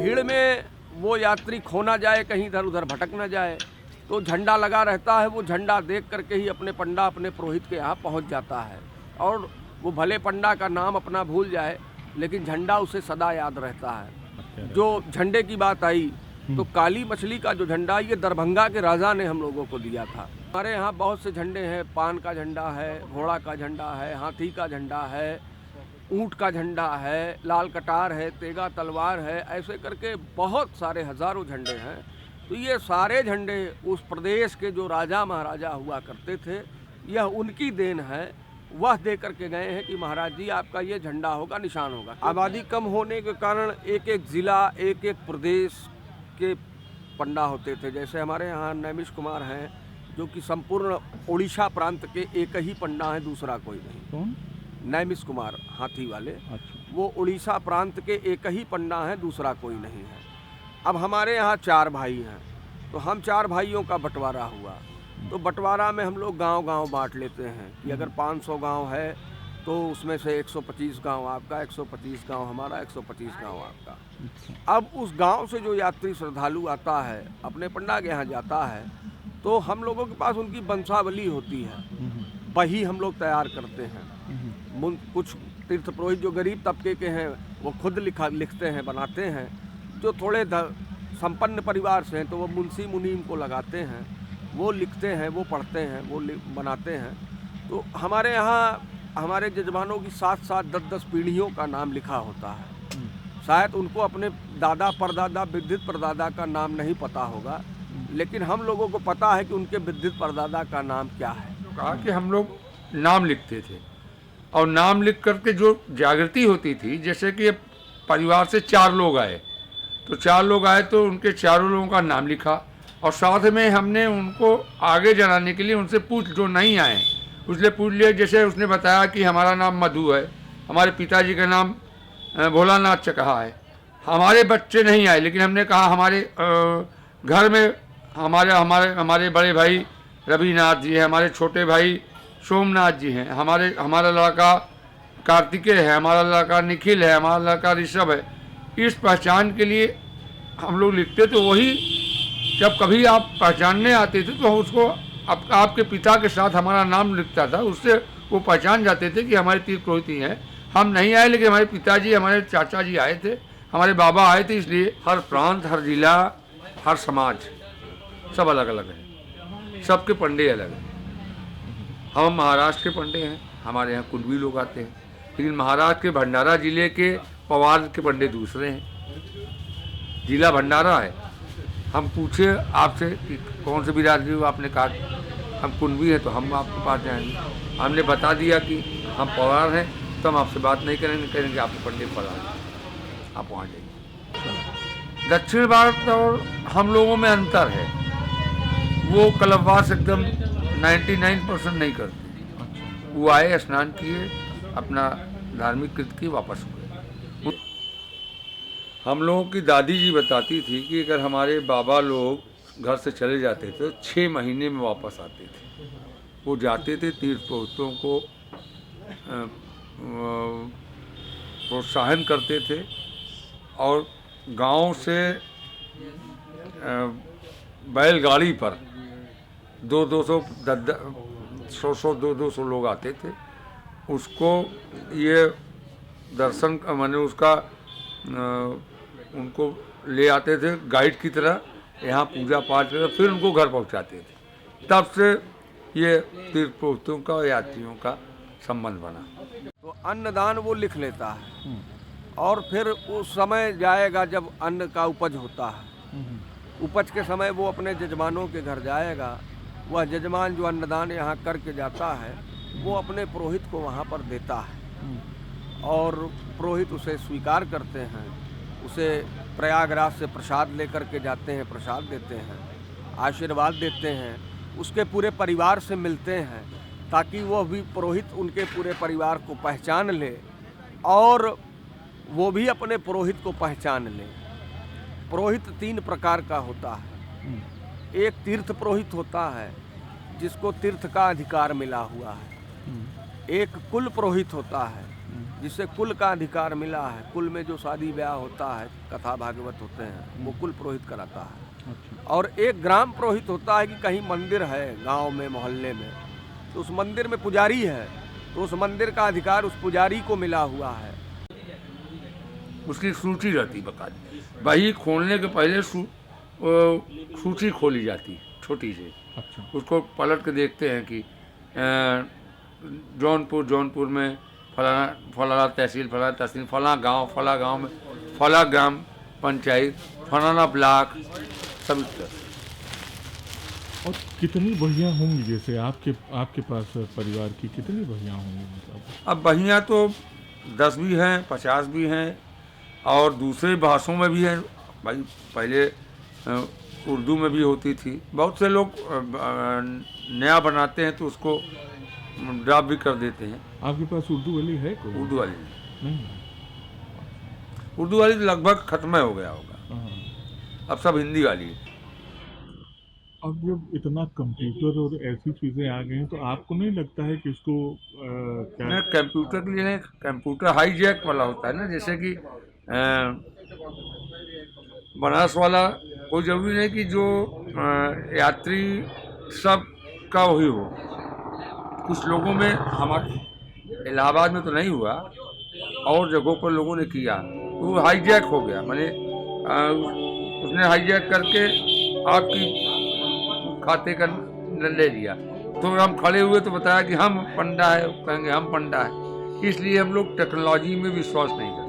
भीड़ में वो यात्री खो ना जाए, कहीं इधर उधर भटक ना जाए, तो झंडा लगा रहता है। वो झंडा देख करके ही अपने पंडा अपने पुरोहित के यहाँ पहुँच जाता है। और वो भले पंडा का नाम अपना भूल जाए, लेकिन झंडा उसे सदा याद रहता है। जो झंडे की बात आई, तो काली मछली का जो झंडा, ये दरभंगा के राजा ने हम लोगों को दिया था। हमारे यहाँ बहुत से झंडे हैं। पान का झंडा है, घोड़ा का झंडा है, हाथी का झंडा है, ऊंट का झंडा है, लाल कटार है, तेगा तलवार है, ऐसे करके बहुत सारे हजारों झंडे हैं। तो ये सारे झंडे उस प्रदेश के जो राजा महाराजा हुआ करते थे, यह उनकी देन है। वह दे करके गए हैं कि महाराज जी आपका ये झंडा होगा, निशान होगा। आबादी कम होने के कारण एक एक ज़िला, एक एक प्रदेश के पंडा होते थे। जैसे हमारे यहाँ नैमिष कुमार हैं, जो कि संपूर्ण उड़ीसा प्रांत के एक ही पंडा हैं, दूसरा कोई नहीं। कौन? नैमिष कुमार, हाथी वाले। अच्छा। वो उड़ीसा प्रांत के एक ही पंडा हैं, दूसरा कोई नहीं है। अब हमारे यहाँ 4 भाई हैं, तो हम 4 भाइयों का बंटवारा हुआ। तो बंटवारा में हम लोग गांव-गांव बांट लेते हैं कि अगर 500 गांव है तो उसमें से 125 गांव आपका, 125 गांव हमारा, 125 गांव आपका। अब उस गांव से जो यात्री श्रद्धालु आता है, अपने पंडा के यहाँ जाता है, तो हम लोगों के पास उनकी वंशावली होती है। वही हम लोग तैयार करते हैं। कुछ तीर्थ पुरोहित जो गरीब तबके के हैं, वो खुद लिखते हैं, बनाते हैं। जो थोड़े संपन्न परिवार से हैं, तो वो मुंशी मुनीम को लगाते हैं, वो लिखते हैं, वो पढ़ते हैं, वो बनाते हैं। तो हमारे यहाँ हमारे जजमानों की 7-7, 10-10 पीढ़ियों का नाम लिखा होता है। शायद उनको अपने दादा परदादा, विद्युत परदादा का नाम नहीं पता होगा, लेकिन हम लोगों को पता है कि उनके विद्युत परदादा का नाम क्या है। कहा कि हम लोग नाम लिखते थे, और नाम लिख करके जो जागृति होती थी, जैसे कि परिवार से 4 लोग आए, तो 4 लोग आए तो उनके चारों लोगों का नाम लिखा, और साथ में हमने उनको आगे जनाने के लिए उनसे जो नहीं आए उसने पूछ लिया। जैसे उसने बताया कि हमारा नाम मधु है, हमारे पिताजी का नाम भोलानाथ चकहा है। हमारे बच्चे नहीं आए, लेकिन हमने कहा हमारे घर में हमारे बड़े भाई रविनाथ जी हैं, हमारे छोटे भाई सोमनाथ जी हैं, हमारा लड़का कार्तिकेय है, हमारा लड़का निखिल है, हमारा लड़का ऋषभ है। इस पहचान के लिए हम लोग लिखते। तो वही जब कभी आप पहचानने आते थे तो उसको आपके पिता के साथ हमारा नाम लिखता था, उससे वो पहचान जाते थे कि हमारे तीर्थ पुरोहित ही हैं। हम नहीं आए, लेकिन हमारे पिताजी, हमारे चाचा जी आए थे, हमारे बाबा आए थे। इसलिए हर प्रांत, हर जिला, हर समाज सब अलग अलग है, सबके पंडे अलग हैं। हम महाराष्ट्र के पंडे हैं, हमारे यहाँ कुंडवी लोग आते हैं, लेकिन महाराष्ट्र के भंडारा जिले के पवार के पंडे दूसरे हैं। जिला भंडारा है। हम पूछे आपसे कि कौन से बिरादरी हो, आपने कहा हम कुंडवी हैं, तो हम आपके पास जाएंगे। हमने बता दिया कि हम पवार हैं, तो हम आपसे बात नहीं करेंगे आपके पंडे पवार, आप वहाँ जाइए। दक्षिण भारत और हम लोगों में अंतर है। वो कल्पवास एकदम 99% नहीं करते। वो आए, स्नान किए, अपना धार्मिक कृत की, वापस हुए। हम लोगों की दादी जी बताती थी कि अगर हमारे बाबा लोग घर से चले जाते थे तो 6 महीने में वापस आते थे। वो जाते थे, तीर्थ पुरोहितों को प्रोत्साहन करते थे, और गांव से बैलगाड़ी पर 200 लोग आते थे। उसको ये दर्शन माने उसका उनको ले आते थे गाइड की तरह, यहाँ पूजा पाठ कर फिर उनको घर पहुँचाते थे। तब से ये तीर्थ पुरोहितों का, यात्रियों का संबंध बना। तो अन्नदान वो लिख लेता है, और फिर उस समय जाएगा जब अन्न का उपज होता है। उपज के समय वो अपने जजमानों के घर जाएगा। वह जजमान जो अन्नदान यहाँ करके जाता है, वो अपने पुरोहित को वहाँ पर देता है, और पुरोहित उसे स्वीकार करते हैं। उसे प्रयागराज से प्रसाद लेकर के जाते हैं, प्रसाद देते हैं, आशीर्वाद देते हैं, उसके पूरे परिवार से मिलते हैं, ताकि वह भी पुरोहित उनके पूरे परिवार को पहचान ले, और वो भी अपने पुरोहित को पहचान ले। पुरोहित 3 प्रकार का होता है। एक तीर्थ पुरोहित होता है, जिसको तीर्थ का अधिकार मिला हुआ है। एक कुल पुरोहित होता है, जिससे कुल का अधिकार मिला है। कुल में जो शादी ब्याह होता है, कथा भागवत होते हैं, वो कुल पुरोहित कराता है। अच्छा। और एक ग्राम पुरोहित होता है कि कहीं मंदिर है गांव में, मोहल्ले में, तो उस मंदिर में पुजारी है, तो उस मंदिर का अधिकार उस पुजारी को मिला हुआ है। उसकी एक सूची रहती बकायदा, बही खोलने के पहले सूची खोली जाती है छोटी सी। अच्छा। उसको पलट के देखते हैं कि जौनपुर में फलाना तहसील, फलाना गांव में फला ग्राम पंचायत, फलाना ब्लॉक, सब इस तरह। और कितनी बहियाँ होंगी, जैसे आपके पास परिवार की कितनी बहियाँ होंगी मतलब? अब बहियाँ तो 10 भी हैं, 50 भी हैं, और दूसरे भाषाओं में भी हैं। भाई पहले उर्दू में भी होती थी। बहुत से लोग नया बनाते हैं तो उसको ड्रॉप भी कर देते हैं। आपके पास उर्दू वाली है कोई? उर्दू वाली नहीं। उर्दू वाली तो लगभग खत्म हो गया होगा, हाँ। अब सब हिंदी वाली है। अब जब इतना कंप्यूटर और ऐसी चीज़ें आ गई हैं तो आपको नहीं लगता है कि इसको क्या? ना कंप्यूटर के लिए, कंप्यूटर हाईजैक वाला होता है ना, जैसे कि बनारस वाला कोई ज़रूरी नहीं कि जो यात्री सब का वही हो। कुछ लोगों में, हमारे इलाहाबाद में तो नहीं हुआ, और जगहों पर लोगों ने किया तो वो हाईजैक हो गया। मैंने उसने हाईजैक करके आपकी खाते का ले लिया, तो हम खड़े हुए तो बताया कि हम पंडा है, कहेंगे हम पंडा है। इसलिए हम लोग टेक्नोलॉजी में विश्वास नहीं करते।